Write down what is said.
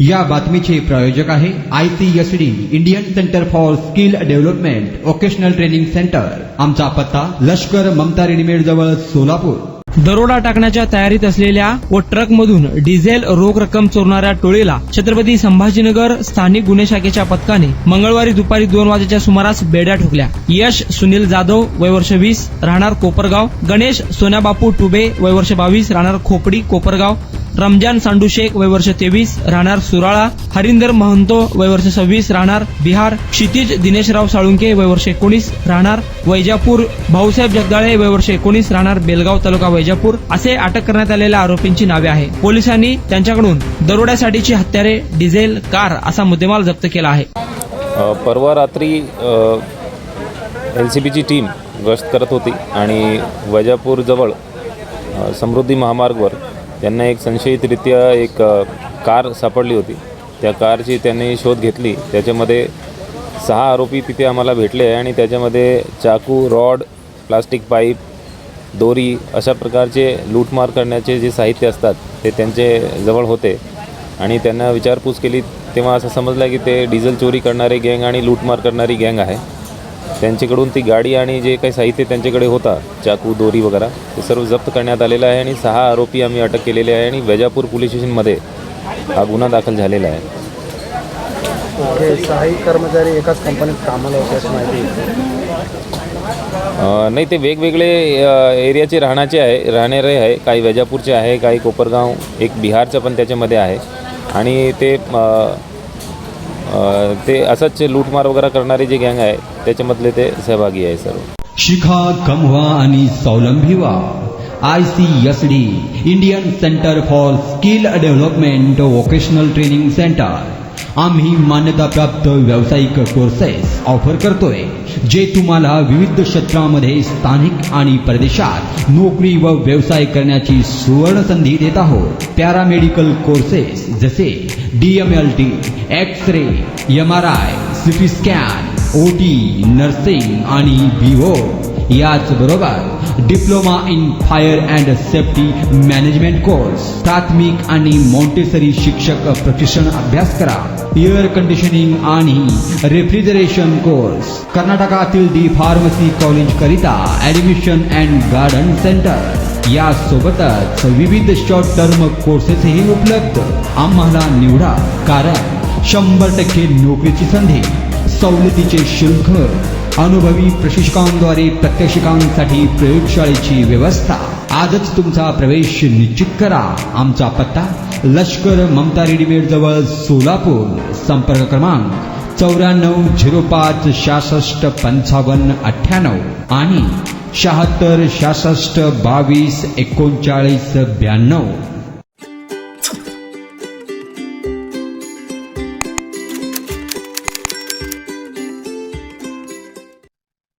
या बातमीचे प्रायोजक आहे ICSD Indian centre for skill development vocational training centre. आमचा पत्ता लष्कर ममता रेडीमेड जवळ सोलापूर. दरोडा टाकण्याच्या तयारीत असलेल्या व ट्रकमधून डिझेल रोख रक्कम चोरणाऱ्या टोळीला छत्रपती संभाजीनगर स्थानिक गुन्हे शाखेच्या पथकाने मंगळवारी दुपारी 2 वाजेच्या सुमारास बेड्या ठोकल्या. यश सुनील जाधव वय वर्ष 20 राहणार कोपरगाव, गणेश सोन्याबापू टुबे वय वर्ष 22 राहणार खोपडी कोपरगाव, रमजान सांडू शेख वय वर्ष 23 राहणार सुराळा, हरिंदर महंतो वय वर्ष 26 राहणार बिहार, क्षितिज दिनेशराव साळुंके वय वर्ष 19 राहणार वैजापूर, भाऊसाहेब जगदाळे वय वर्ष 19 राहणार बेलगाव तालुका वैजापूर असे अटक करण्यात आलेल्या आरोपींची नावे आहे. पोलिसांनी त्यांच्याकडून दरोड्यासाठीची हत्यारे, डिझेल, कार असा मुद्देमाल जप्त केला आहे. परवा रात्री LCBची टीम गस्त करत होती आणि वैजापूर जवळ समृद्धी महामार्गवर त्यांना एक संशयितरित्या एक कार सापडली होती. त्या कारची त्यांनी शोध घेतली. त्याच्यामध्ये 6 आरोपी तिथे आम्हाला भेटले आणि त्याच्यामध्ये चाकू, रॉड, प्लास्टिक पाईप, दोरी अशा प्रकारचे लूटमार करण्याचे जे साहित्य असतात ते त्यांचे जवळ होते. आणि त्यांना विचारपूस केली तेव्हा असं समजलं की ते डिझेल चोरी करणारे गँग आणि लूटमार करणारी गँग आहे. त्यांच्याकडून ती गाडी आणि जे काही साहित्य त्यांच्याकडे होता, चाकू, दोरी वगैरे, ते सर्व जप्त करण्यात आलेलं आहे आणि 6 आरोपी आम्ही अटक केलेले आहे आणि वैजापूर पोलीस स्टेशनमध्ये हा गुन्हा दाखल झालेला आहे. हे 6 कर्मचारी एकाच कंपनीत कामाला होते अशी माहिती नाही, ते वेगवेगळे एरियाचे राहणारे आहे. काही वैजापूरचे आहे, काही कोपरगाव, एक बिहारचं पण त्याच्यामध्ये आहे आणि ते असंच लूटमार वगैरे करणारे जे गँग आहे त्याच्यामधले ते सहभागी आहे सर्व. शिखा, कमवा आणि स्वावलंबी व्हा. ICSD Indian centre for skill development vocational training centre. आम्ही मान्यताप्राप्त व्यावसायिक कोर्सेस ऑफर करतोय जे तुम्हाला विविध क्षेत्रामध्ये स्थानिक आणि परदेशात नोकरी व व्यवसाय करण्याची सुवर्ण संधी देत आहोत. पॅरामेडिकल कोर्सेस जसे DMLT, X-ray, MRI, CT scan, OT, nursing आणि BO. याचबरोबर diploma in fire and safety management course, प्राथमिक आणि मॉन्टेसरी शिक्षक प्रशिक्षण अभ्यास करा. एअर कंडिशनिंग आणि रेफ्रिजरेशन कोर्स. कर्नाटकातील डी फार्मसी कॉलेज करिता ऍडमिशन अँड गार्डन सेंटर. यासोबतच विविध शॉर्ट टर्म कोर्सेसही उपलब्ध. आम्हाला निवडा, कारण 100% नोकरीची संधी, सवलतीचे शुल्क, अनुभवी प्रशिक्षकांद्वारे प्रात्यक्षिकांसाठी प्रयोगशाळेची व्यवस्था. आजच तुमचा प्रवेश निश्चित करा. आमचा पत्ता लष्कर ममता रेडीमेड जवळ सोलापूर. संपर्क क्रमांक 9405 66 55 98 आणि 76 66 22 39 92.